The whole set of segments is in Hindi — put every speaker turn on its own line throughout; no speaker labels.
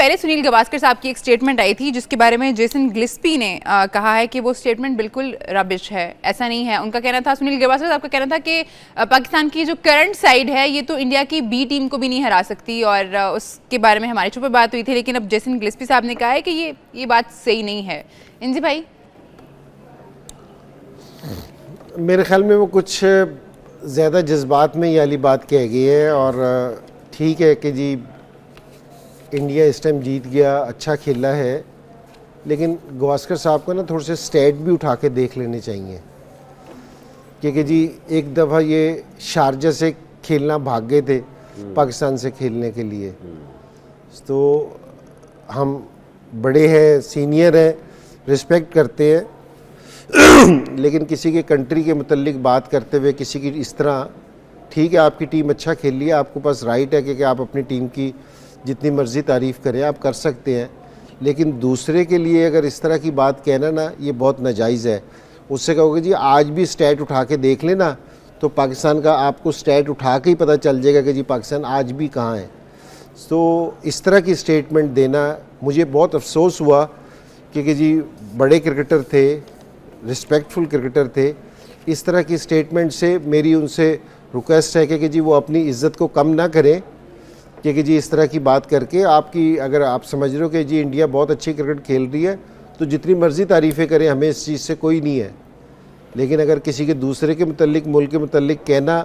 पहले सुनील गावस्कर साहब की एक स्टेटमेंट आई थी जिसके बारे में जेसन गिल्स्पी ने कहा है कि वो स्टेटमेंट बिल्कुल रबिश है, ऐसा नहीं है। उनका कहना था, सुनील गावस्कर साहब का कहना था कि पाकिस्तान की जो करंट साइड है ये तो इंडिया की बी टीम को भी नहीं हरा सकती, और उसके बारे में हमारे शो पर बात हुई थी। लेकिन अब जेसन गिल्स्पी साहब ने कहा है कि ये बात सही नहीं है। इंजी भाई,
मेरे ख्याल में वो कुछ ज़्यादा जज्बात में ये वाली बात कह गई है। और ठीक है कि जी इंडिया इस टाइम जीत गया, अच्छा खेला है, लेकिन गावस्कर साहब को ना थोड़े से स्टेट भी उठा के देख लेने चाहिए, क्योंकि जी एक दफ़ा ये शारजा से खेलना भाग गए थे पाकिस्तान से खेलने के लिए। तो हम बड़े हैं, सीनियर हैं, रिस्पेक्ट करते हैं, लेकिन किसी के कंट्री के मुतल्लिक बात करते हुए किसी की इस तरह, ठीक है आपकी टीम अच्छा खेल लिया, आपको पास राइट है कि आप अपनी टीम की जितनी मर्ज़ी तारीफ़ करें, आप कर सकते हैं, लेकिन दूसरे के लिए अगर इस तरह की बात कहना ना, ये बहुत नाजायज़ है। उससे कहोगे जी आज भी स्टैट उठा के देख लेना, तो पाकिस्तान का आपको स्टैट उठा के ही पता चल जाएगा कि जी पाकिस्तान आज भी कहाँ है। तो इस तरह की स्टेटमेंट देना मुझे बहुत अफसोस हुआ, क्योंकि जी बड़े क्रिकेटर थे, रिस्पेक्टफुल क्रिकेटर थे। इस तरह की स्टेटमेंट से मेरी उनसे रिक्वेस्ट है कि जी वो अपनी इज़्ज़त को कम ना करें, क्योंकि जी इस तरह की बात करके आपकी, अगर आप समझ रहे हो कि जी इंडिया बहुत अच्छी क्रिकेट खेल रही है तो जितनी मर्ज़ी तारीफ़ें करें, हमें इस चीज़ से कोई नहीं है, लेकिन अगर किसी के दूसरे के मुतल्लिक, मुल्क के मुतल्लिक कहना,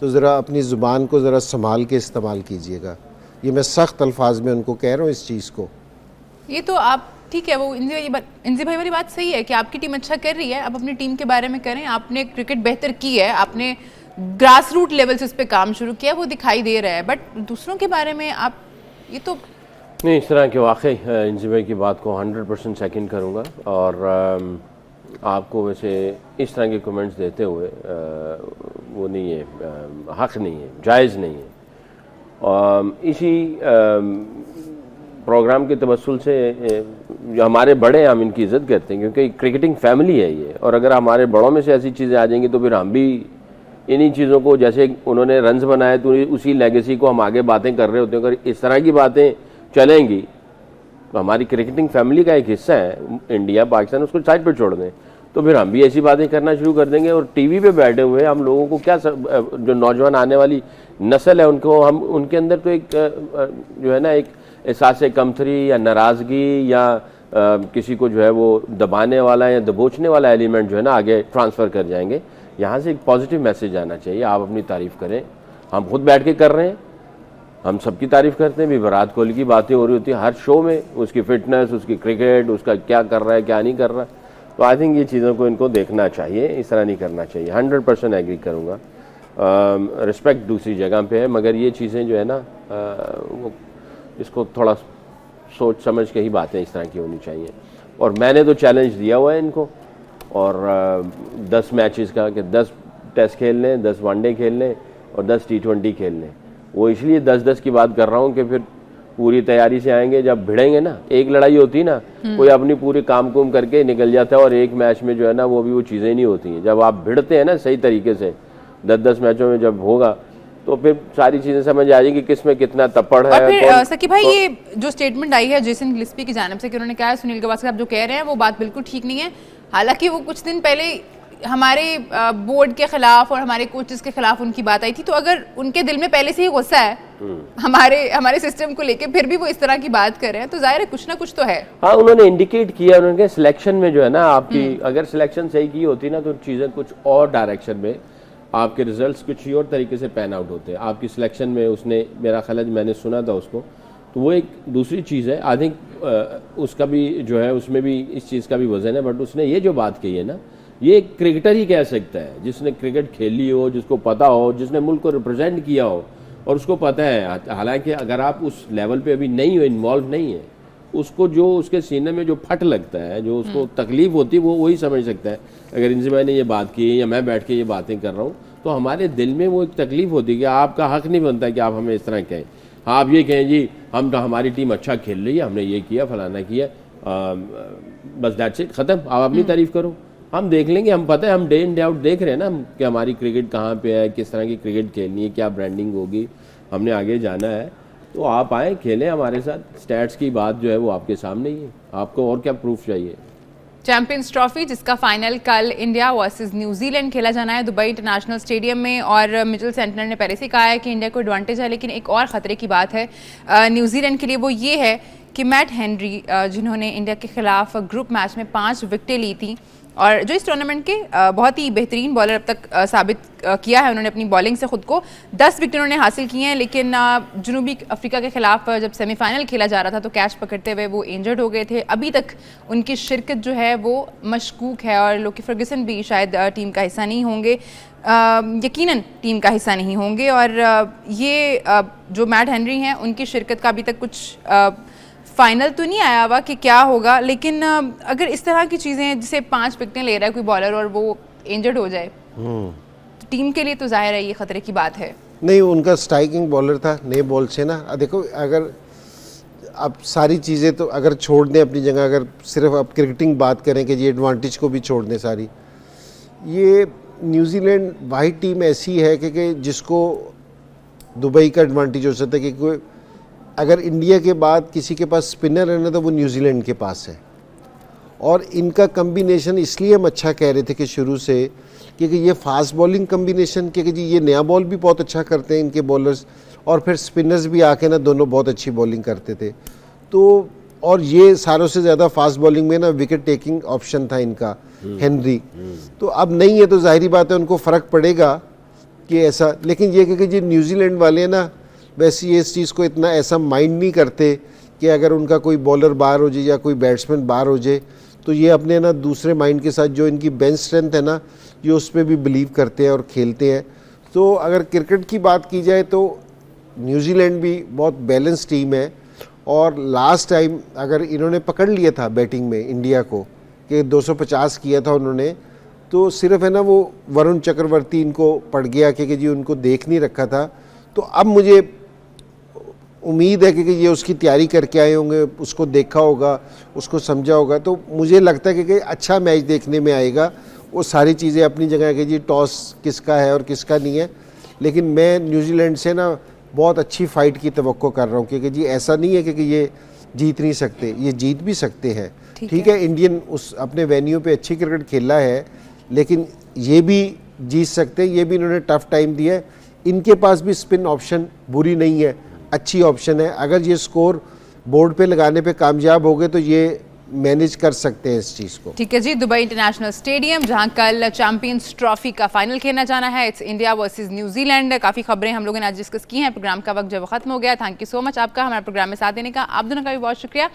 तो ज़रा अपनी ज़ुबान को ज़रा संभाल के इस्तेमाल कीजिएगा। ये मैं सख्त अल्फाज में उनको कह रहा हूँ इस चीज़ को।
ये तो आप ठीक है, वो इंजी भाई वाली बात सही है कि आपकी टीम अच्छा कर रही है, आप अपनी टीम के बारे में करें, आपने क्रिकेट बेहतर की है, आपने ग्रास रूट लेवल से उस पर काम शुरू किया, वो दिखाई दे रहा है। बट दूसरों के बारे में आप ये तो
नहीं, इस तरह के वाकई इंजी भाई की बात को 100% सेकंड करूँगा। और आपको वैसे इस तरह के कमेंट्स देते हुए वो नहीं है, हक़ नहीं है, जायज़ नहीं है। इसी प्रोग्राम के तवस्सुल से जो हमारे बड़े हैं, हम इनकी इज़्ज़त करते हैं क्योंकि क्रिकेटिंग फैमिली है ये, और अगर हमारे बड़ों में से ऐसी चीज़ें आ जाएंगी तो फिर हम भी इन्हीं चीज़ों को, जैसे उन्होंने रन्स बनाए तो उसी लेगेसी को हम आगे बातें कर रहे होते हैं। अगर इस तरह की बातें चलेंगी तो हमारी क्रिकेटिंग फैमिली का एक हिस्सा है इंडिया, पाकिस्तान, उसको साइड पर छोड़ दें तो फिर हम भी ऐसी बातें करना शुरू कर देंगे। और टीवी पे बैठे हुए हम लोगों को क्या, जो नौजवान आने वाली नस्ल है उनको हम, उनके अंदर तो एक जो है ना एक एहसास कमतरी या नाराज़गी या किसी को जो है वो दबाने वाला या दबोचने वाला एलिमेंट जो है ना आगे ट्रांसफ़र कर जाएंगे। यहाँ से एक पॉजिटिव मैसेज आना चाहिए, आप अपनी तारीफ़ करें, हम खुद बैठ के कर रहे हैं, हम सबकी तारीफ़ करते हैं। भी विराट कोहली की बातें हो रही होती हैं हर शो में, उसकी फ़िटनेस, उसकी क्रिकेट, उसका क्या कर रहा है क्या नहीं कर रहा। तो आई थिंक ये चीज़ों को इनको देखना चाहिए, इस तरह नहीं करना चाहिए। 100% एग्री करूँगा, रिस्पेक्ट दूसरी जगह पे है, मगर ये चीज़ें जो है ना वो इसको थोड़ा सोच समझ के ही बातें इस तरह की होनी चाहिए। और मैंने तो चैलेंज दिया हुआ है इनको, और 10 मैचेस का कि 10 टेस्ट खेल लें, 10 वनडे खेल लें और 10 T20 खेल लें। वो इसलिए 10-10 की बात कर रहा हूँ कि फिर पूरी तैयारी से आएंगे, जब भिड़ेंगे ना, एक लड़ाई होती है ना, कोई अपनी पूरी काम कुम करके निकल जाता है और एक मैच में जो है ना वो भी वो चीज़ें नहीं होती हैं। जब आप भिड़ते हैं ना सही तरीके से 10-10 मैचों में जब होगा तो फिर सारी चीज़ें समझ आ जाएंगी किस में कितना तपड़ है।
और फिर सकी भाई, ये जो स्टेटमेंट आई है जेसन गिल्स्पी की जानिब से कि उन्होंने कहा सुनील गावस्कर साहब जो कह रहे हैं वो बात बिल्कुल ठीक नहीं है। हालांकि वो कुछ दिन पहले हमारे बोर्ड के खिलाफ और हमारे कोचेस के खिलाफ उनकी बात आई थी, तो अगर उनके दिल में पहले से ही गुस्सा है हमारे सिस्टम को लेके, फिर भी वो इस तरह की बात कर रहे हैं, तो जाहिर है कुछ ना कुछ तो है।
हाँ, उन्होंने इंडिकेट किया, उन्होंने सिलेक्शन में जो है ना आपकी अगर सिलेक्शन सही की होती ना तो चीज़ें कुछ और डायरेक्शन में, आपके रिजल्ट्स कुछ ही और तरीके से पैन आउट होते हैं। आपकी सिलेक्शन में उसने, मेरा ख्याल है मैंने सुना था उसको, तो वो एक दूसरी चीज़ है। आई थिंक उसका भी जो है उसमें भी इस चीज़ का भी वजन है। बट उसने ये जो बात कही है ना, ये एक क्रिकेटर ही कह सकता है जिसने क्रिकेट खेली हो, जिसको पता हो, जिसने मुल्क को रिप्रेजेंट किया हो और उसको पता है। हालांकि अगर आप उस लेवल पे अभी नहीं हो, इन्वॉल्व नहीं है, उसको जो उसके सीने में जो फट लगता है, जो उसको तकलीफ होती है, वो वही समझ सकता है। अगर इनसे मैंने ये बात की या मैं बैठ के ये बातें कर रहा हूँ तो हमारे दिल में वो एक तकलीफ होती है कि आपका हक नहीं बनता कि आप हमें इस तरह कहें। हाँ, आप ये कहें जी हम हमारी टीम अच्छा खेल रही है, हमने ये किया, फलाना किया, बस दैट्स इट, ख़त्म। आप अपनी तारीफ़ करो, हम देख लेंगे। हम पता है, हम डे इन डे आउट देख रहे हैं ना हम कि हमारी क्रिकेट कहाँ पे है, किस तरह की क्रिकेट खेलनी है, क्या ब्रांडिंग होगी, हमने आगे जाना है। तो आप आए खेलें हमारे साथ, स्टैट्स की बात जो है वो आपके सामने ही है, आपको और क्या प्रूफ चाहिए।
चैंपियंस ट्रॉफी जिसका फाइनल कल इंडिया वर्सेस न्यूजीलैंड खेला जाना है दुबई इंटरनेशनल स्टेडियम में, और मिचेल सेंटनर ने पहले से कहा है कि इंडिया को एडवांटेज है, लेकिन एक और ख़तरे की बात है न्यूजीलैंड के लिए, वो ये है कि मैट हेनरी जिन्होंने इंडिया के खिलाफ ग्रुप मैच में 5 विकेटें ली थी और जो इस टूर्नामेंट के बहुत ही बेहतरीन बॉलर अब तक साबित किया है उन्होंने अपनी बॉलिंग से ख़ुद को, 10 विकेट उन्होंने हासिल की हैं, लेकिन जनूबी अफ्रीका के खिलाफ जब सेमीफाइनल खेला जा रहा था तो कैच पकड़ते हुए वो इंजर्ड हो गए थे। अभी तक उनकी शिरकत जो है वो मशकूक है और लोकी फर्गुसन भी शायद टीम का हिस्सा नहीं होंगे, यकीनन टीम का हिस्सा नहीं होंगे, और ये जो मैट हेनरी हैं उनकी शिरकत का अभी तक कुछ फाइनल तो नहीं आया हुआ कि क्या होगा, लेकिन अगर इस तरह की चीज़ें जिसे 5 विकेटें ले रहा है कोई बॉलर और वो इंजर्ड हो जाए तो टीम के लिए तो जाहिर है ये खतरे की बात है।
नहीं, उनका स्ट्राइकिंग बॉलर था, नए बॉल से ना, देखो अगर अब सारी चीज़ें तो अगर छोड़ दें अपनी जगह, अगर सिर्फ अब क्रिकेटिंग बात करें कि ये एडवांटेज को भी छोड़ दें सारी, ये न्यूजीलैंड वाहिद टीम ऐसी है कि जिसको दुबई का एडवांटेज हो सकता है कि कोई अगर इंडिया के बाद किसी के पास स्पिनर है ना तो वो न्यूजीलैंड के पास है, और इनका कम्बिनेशन इसलिए हम अच्छा कह रहे थे कि शुरू से, क्योंकि ये फास्ट बॉलिंग कम्बिनेशन, क्योंकि जी ये नया बॉल भी बहुत अच्छा करते हैं इनके बॉलर्स, और फिर स्पिनर्स भी आके ना दोनों बहुत अच्छी बॉलिंग करते थे, तो और ये सारों से ज़्यादा फास्ट बॉलिंग में ना विकेट टेकिंग ऑप्शन था इनका हेनरी, तो अब नहीं है तो जाहिर बात है उनको फ़र्क पड़ेगा कि ऐसा, लेकिन ये क्योंकि जी न्यूजीलैंड वाले ना वैसे ये इस चीज़ को इतना ऐसा माइंड नहीं करते कि अगर उनका कोई बॉलर बाहर हो जाए या कोई बैट्समैन बाहर हो जाए तो ये अपने ना दूसरे माइंड के साथ जो इनकी बेंच स्ट्रेंथ है ना ये उस पर भी बिलीव करते हैं और खेलते हैं। तो अगर क्रिकेट की बात की जाए तो न्यूजीलैंड भी बहुत बैलेंस टीम है, और लास्ट टाइम अगर इन्होंने पकड़ लिया था बैटिंग में इंडिया को कि 250 किया था उन्होंने, तो सिर्फ है ना वो वरुण चक्रवर्ती इनको पड़ गया क्योंकि जी उनको देख नहीं रखा था, तो अब मुझे उम्मीद है कि ये उसकी तैयारी करके आए होंगे, उसको देखा होगा, उसको समझा होगा, तो मुझे लगता है कि अच्छा मैच देखने में आएगा। वो सारी चीज़ें अपनी जगह है कि जी टॉस किसका है और किसका नहीं है, लेकिन मैं न्यूजीलैंड से ना बहुत अच्छी फ़ाइट की तवक्को कर रहा हूँ, क्योंकि जी ऐसा नहीं है कि ये जीत नहीं सकते, ये जीत भी सकते हैं। ठीक है, इंडियन उस अपने वेन्यू पे अच्छी क्रिकेट खेला है, लेकिन ये भी जीत सकते हैं, ये भी इन्होंने टफ टाइम दिया है, इनके पास भी स्पिन ऑप्शन बुरी नहीं है, अच्छी ऑप्शन है, अगर ये स्कोर बोर्ड पे लगाने पे कामयाब हो गए तो ये मैनेज कर सकते हैं इस चीज़ को।
ठीक है जी, दुबई इंटरनेशनल स्टेडियम जहां कल चैंपियंस ट्रॉफी का फाइनल खेलना जाना है, इट्स इंडिया वर्सेस न्यूजीलैंड। काफ़ी खबरें हम लोगों ने आज डिस्कस की हैं, प्रोग्राम का वक्त जब खत्म हो गया। थैंक यू सो मच आपका हमारे प्रोग्राम में साथ देने का, आप दोनों का भी बहुत शुक्रिया।